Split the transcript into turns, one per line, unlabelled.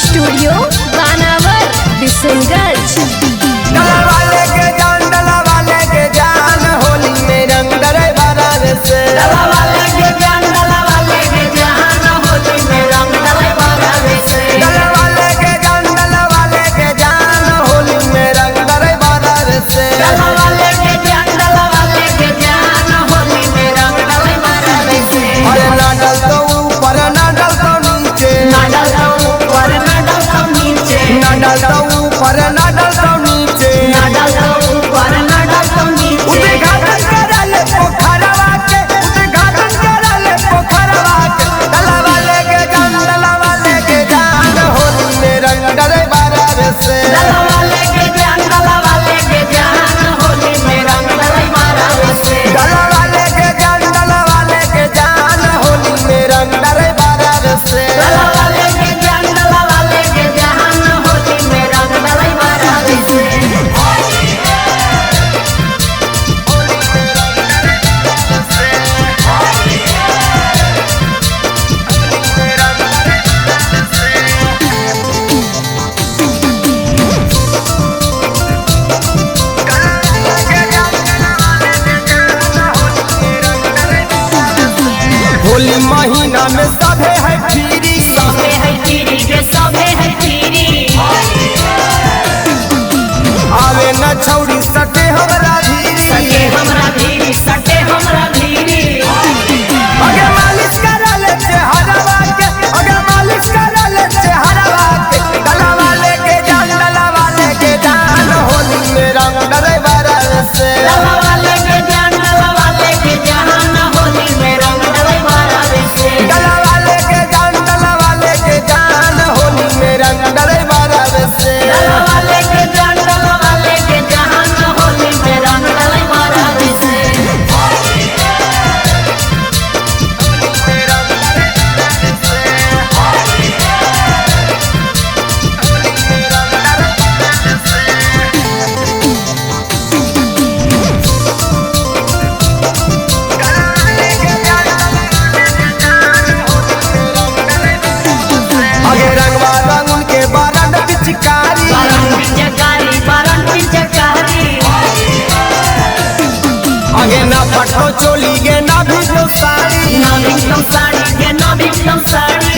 Studio बानावर बिशनगंज।
डला वाले के जान होली में रंग डले बारात से।
डला वाले के जान होली में रंग डले बारात से।
डला वाले के जान होली में रंग डले बारात से।
डला वाले के जान होली में रंग डले बारात से।
अरे ना डल तो ऊपर ना डल तो नीचे,
ना डल तो ऊपर ना डल तो नीचे,
ना डल तो ऊपर ना डल तो नीचे,
ना डल तो ऊपर ना डल तो नीचे।
उद्घाटन करले पोखरवा के, उद्घाटन करले पोखरवा के। डला वाले के जान होली में रंग डले बारात से।
डला वाले के जान होली में रंग डले बारात से।
डला वाले के जान होली में रंग डले बारात से।
डला वाले के जान होली में रंग डले बारात से।
होली महीना में सभे है फ्री,
सबे है तीरी के सबे है तीरी।
आवे न छौड़ी सटे हमरा
सटे
धीरी।
हमरा धीरी, सटे हमरा धीरी।
अगे मालिश करले चेहरवा के, अगे मालिश करले चेहरवा के। डला वाले के जान होली में रंग डले बारात से।
डला वाले के जान होली में रंग डले बारात से।
डला वाले के जान होली में रंग डले बारात से।
डला वाले के जान होली में रंग डले बारात से।
अगे रंगवा रंगुन के बारन पिचकारी,
बारन पिचकारी।
अगे ना पठो चोली गे ना भी साड़ी।
ना बिकलम साड़ी के ना बिकलम साड़ी।